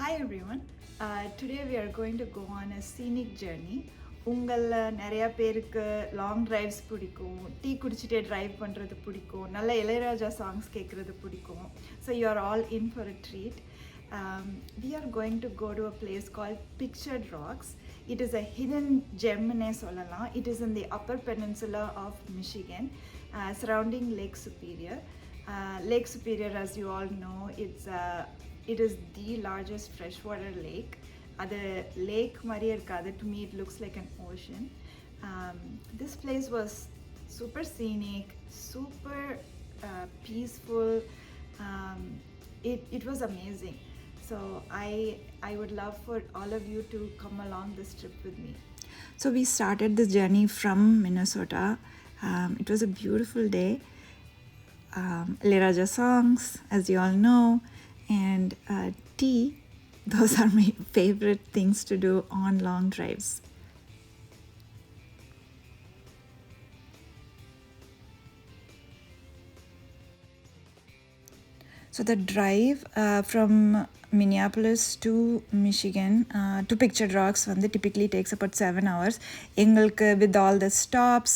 Hi everyone. Today we are going to go on a scenic journey. உங்கள நிறைய பேருக்கு long drives பிடிக்கும், tea குடிச்சிட்டே டிரைவ் பண்ணுறது பிடிக்கும், நல்ல இளையராஜா சாங்ஸ் கேட்குறது பிடிக்கும். So you are all in for a treat. We are going to go to a place called Pictured Rocks. It is a hidden gem னே சொல்லலாம். It is in the upper peninsula of Michigan, surrounding Lake Superior. Lake Superior, as you all know, it is the largest freshwater lake. The lake Maria Irkadu, to me it looks like an ocean. This place was super scenic, super peaceful. It was amazing. So I would love for all of you to come along this trip with me. So we started this journey from Minnesota. It was a beautiful day. Ilayaraja songs, as you all know, and tea. Those are my favorite things to do on long drives. So the drive from Minneapolis to Michigan to Pictured Rocks typically takes about 7 hours. எங்களுக்கு with all the stops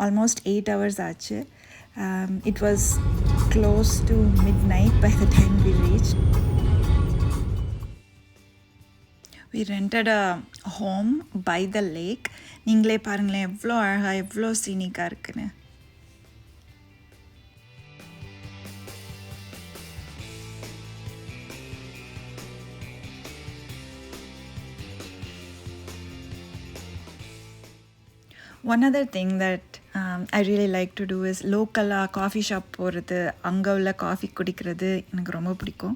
almost 8 hours ஆச்சு. It was close to midnight by the time we reached. We rented a home by the lake. நீங்களே பாருங்களேன் எவ்வளோ அழகாக எவ்வளோ சீனிக்காக இருக்குன்னு. One other thing that I really like to do is லோக்கலாக coffee shop போகிறது, அங்கே உள்ள காஃபி குடிக்கிறது எனக்கு ரொம்ப பிடிக்கும்.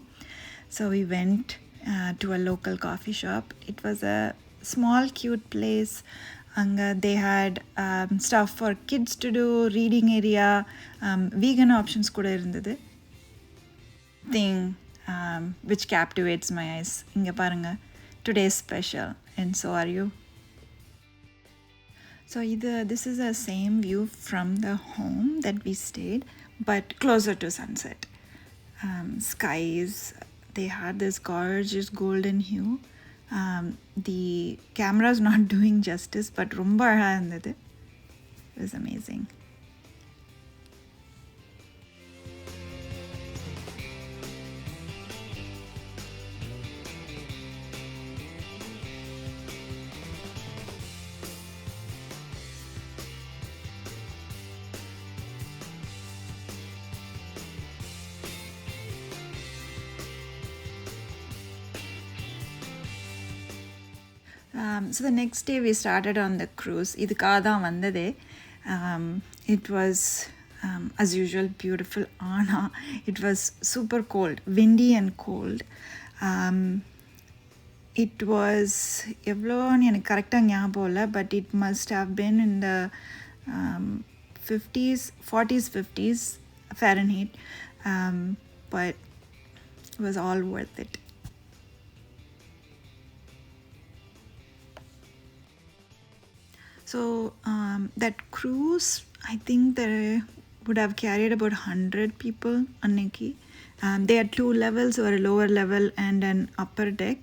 So we went to a local coffee shop. It was a small cute place. Anga they had stuff for kids to do, reading area, vegan options kuda irundhudu. Thing which captivates my eyes. Inga parunga, today's special and so are you. So this is the same view from the home that we stayed, but closer to sunset. Skies, they had this gorgeous golden hue. The camera is not doing justice, but romba azhaga irundhathu. It was amazing. So the next day we started on the cruise. இதுக்காக தான் வந்ததே. It was as usual beautiful. ஆனால் it was super cold, windy and cold. It was எவ்வளோன்னு எனக்கு கரெக்டாக ஞாபகம் இல்லை, but it must have been in the 40s, 50s Fahrenheit. But it was all worth it. So that cruise, I think they would have carried about 100 people anniki. They had 2 levels, or a lower level and an upper deck.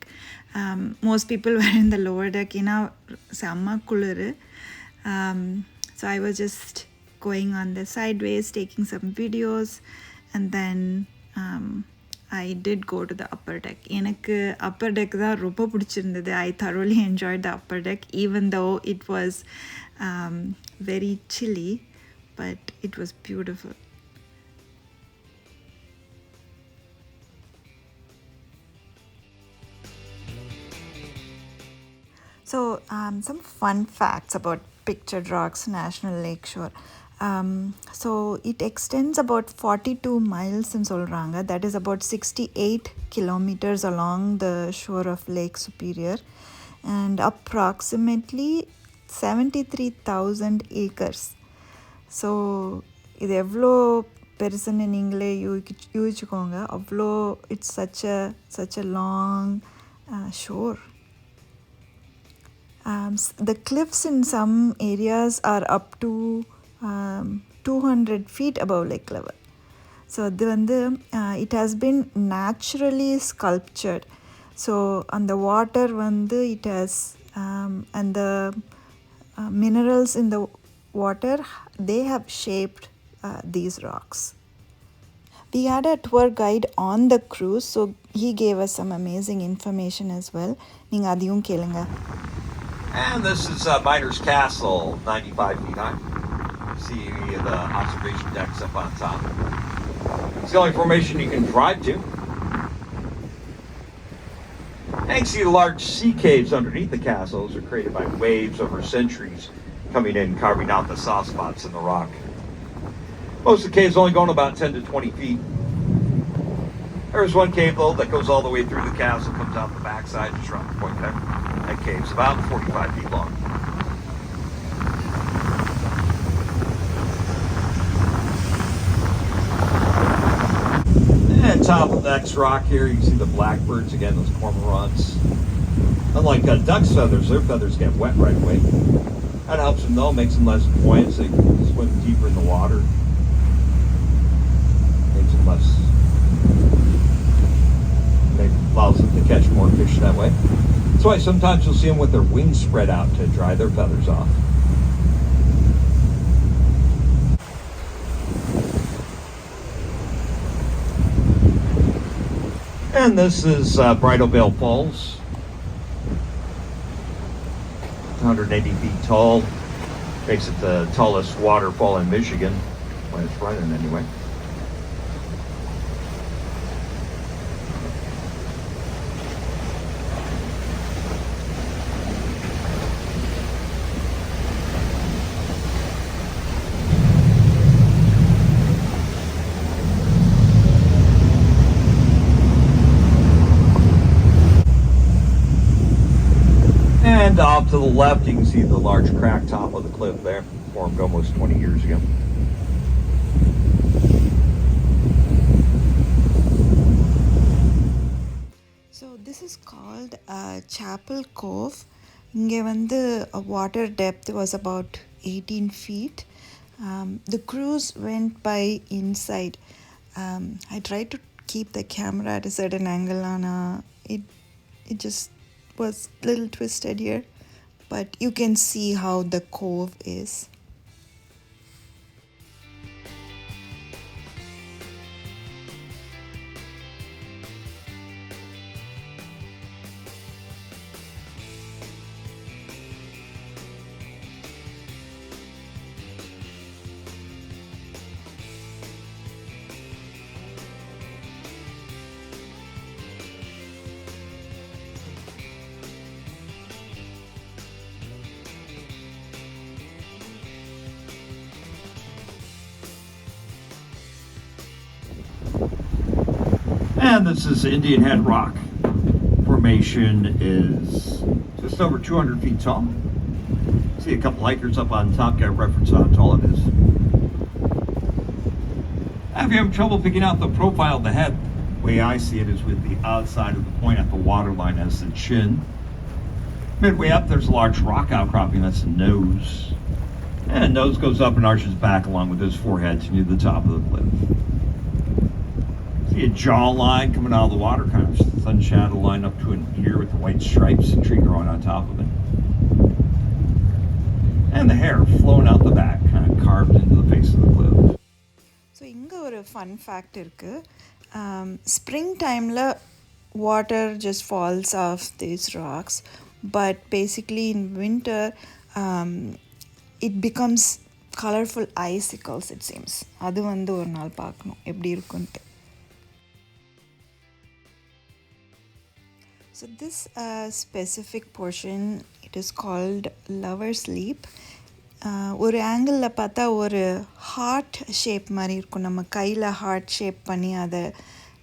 Most people were in the lower deck. Samma kuluru. So I was just going on the sideways, taking some videos, and then I did go to the upper deck. எனக்கு upper deck தான் ரொம்ப பிடிச்சிருந்தது. I thoroughly enjoyed the upper deck, even though it was very chilly, but it was beautiful. So some fun facts about Pictured Rocks National Lakeshore. So it extends about 42 miles in Solranga. That is about 68 kilometers along the shore of Lake Superior, and approximately 73,000 acres. So இது எவ்வளோ பெருசுன்னு நீங்களே யூகிச்சுக்கோங்க. அவ்வளோ it's such a long shore. The cliffs in some areas are up to 200 feet above lake level. So it has been naturally sculptured. So அந்த water வந்து it has and the minerals in the water, they have shaped these rocks. We had a tour guide on the cruise, so he gave us some amazing information as well. நீங்க அதையும் கேளுங்க. And this is Miner's Castle, 95 feet high. See the observation decks up on top. It's the only formation you can drive to. And you can see the large sea caves underneath the castles are created by waves over centuries coming in, carving out the soft spots in the rock. Most of the caves only going about 10 to 20 feet. There's one cave, though, that goes all the way through the castle, comes out the backside, just around the point there. That cave's about 45 feet long. And top of the next rock here, you can see the blackbirds, again, those cormorants. Unlike duck's feathers, their feathers get wet right away. That helps them, though, makes them less buoyant, so they can swim deeper in the water. Makes them less... allows them to catch more fish that way. That's why sometimes you'll see them with their wings spread out to dry their feathers off. And this is Bridal Veil Falls. 180 feet tall. Makes it the tallest waterfall in Michigan when it's running anyway. And off to the left, you can see the large crack top of the cliff there, formed almost 20 years ago. So this is called Chapel Cove. இங்கே வந்து water depth was about 18 feet. The cruise went by inside. I tried to keep the camera at a certain angle on it just was a little twisted here, but you can see how the cove is. And this is Indian Head Rock. Formation is just over 200 feet tall. See a couple hikers up on top, get a reference on how tall it is. If you're having trouble picking out the profile of the head, the way I see it is with the outside of the point at the waterline as the chin. Midway up, there's a large rock outcropping, that's the nose. And nose goes up and arches back along with his forehead to near the top of the cliff. See a jawline coming out of the water, kind of sun shadow line up to an ear with the white stripes and tree growing on top of it. And the hair flowing out the back, kind of carved into the face of the cliff. So இங்கே ஒரு fun fact இருக்குது. Spring டைமில் water just falls off these rocks, but basically in winter it becomes colourful icicles it seems. அது வந்து ஒரு நாள் பார்க்கணும் எப்படி இருக்குன்ட்டு. So this specific portion, it is called Lover's Leap. ஒரு ஆங்கிளில் பார்த்தா ஒரு ஹார்ட் ஷேப் மாதிரி இருக்கும். நம்ம கையில் ஹார்ட் ஷேப் பண்ணி அதை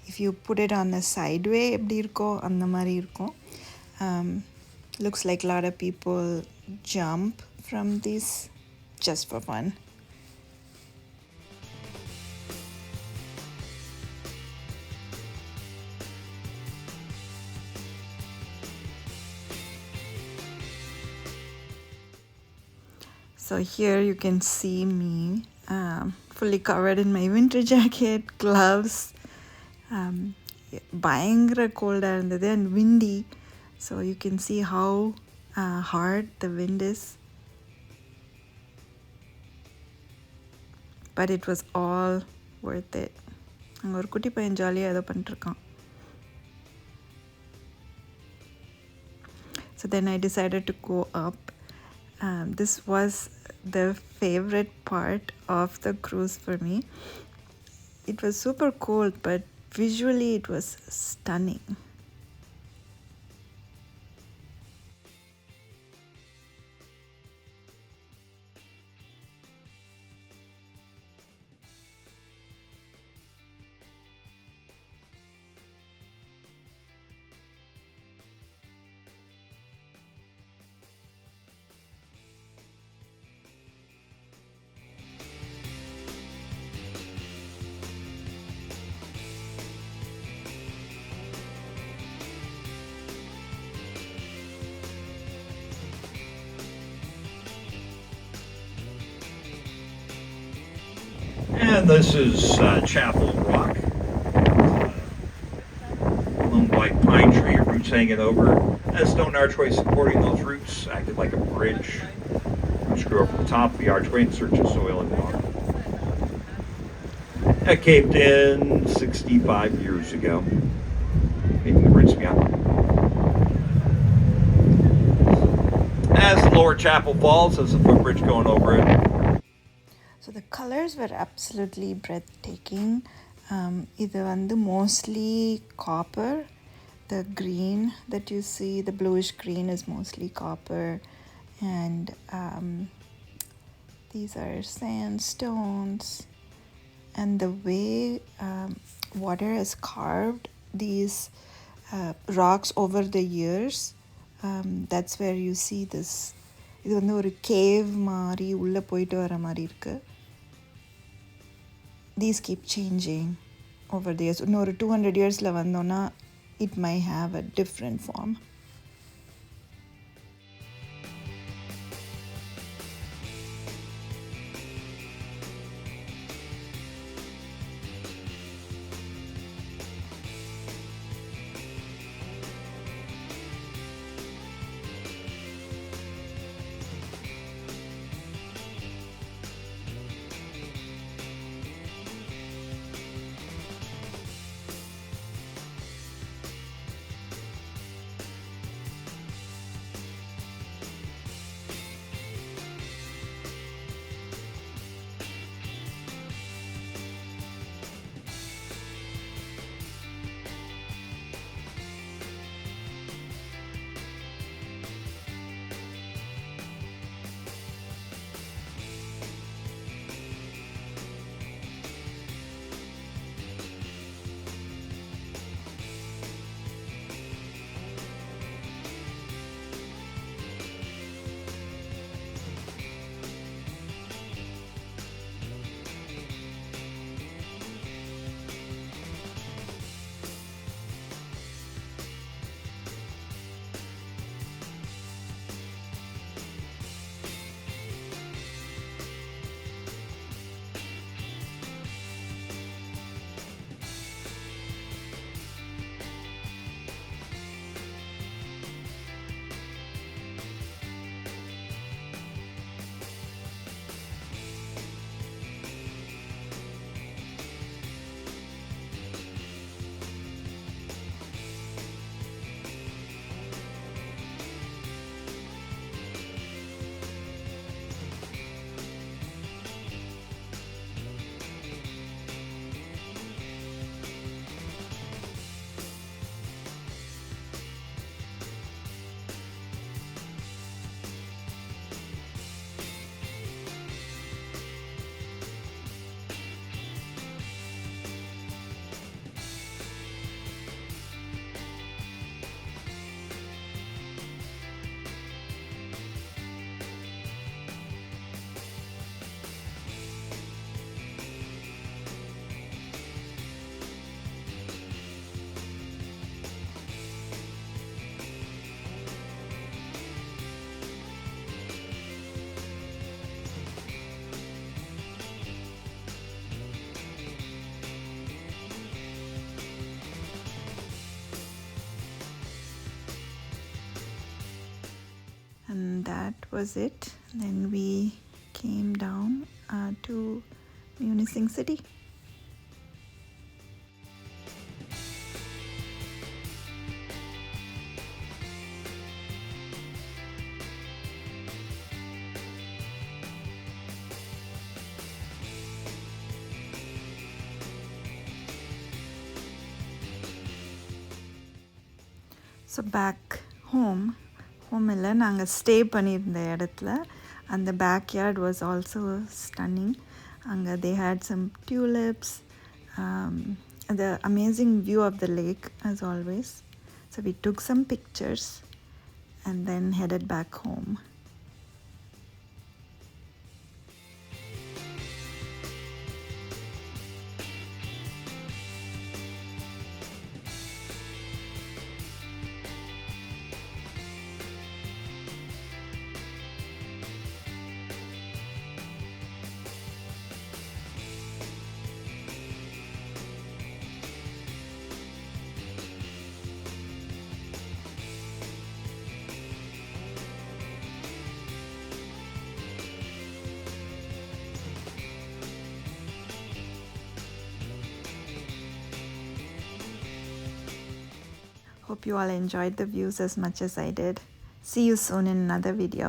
if you put it on the sideway எப்படி இருக்கோ அந்த மாதிரி இருக்கும். Looks like lot of people jump from this just for fun. So here you can see me fully covered in my winter jacket, gloves. பயங்கர கோல்டாக இருந்தது and windy, so you can see how hard the wind is, but it was all worth it. அங்கே ஒரு குட்டி பையன் ஜாலியாக ஏதோ பண்ணிட்டுருக்கான். So then I decided to go up. This was the favorite part of the cruise for me. It was super cold, but visually it was stunning. And this is Chapel Rock. Lone white pine tree, roots hanging over. A stone archway supporting those roots acted like a bridge. Roots grew over the top of the archway in search of soil and water. That caved in 65 years ago, making the bridge beyond. As the lower chapel falls, there's a footbridge going over it. So the colors were absolutely breathtaking. இது வந்து mostly copper. The green that you see, the bluish green, is mostly copper, and these are sandstones. And the way water has carved these rocks over the years, that's where you see this. இது வந்து ஒரு cave மாதிரி உள்ளே போயிட்டு வர மாதிரி இருக்குது. These keep changing over the years. இன்னொரு 200 yearsல வந்தோன்னா it might have a different form. that was it. Then we came down to Munising City. So back home இல்லை நாங்கள் ஸ்டே பண்ணியிருந்த இடத்துல அந்த பேக்யார்ட் வாஸ் ஆல்சோ ஸ்டன்னிங். அங்கே they had some tulips, the amazing view of the lake as always. So we took some pictures and then headed back home. Hope you all enjoyed the views as much as I did. See you soon in another video.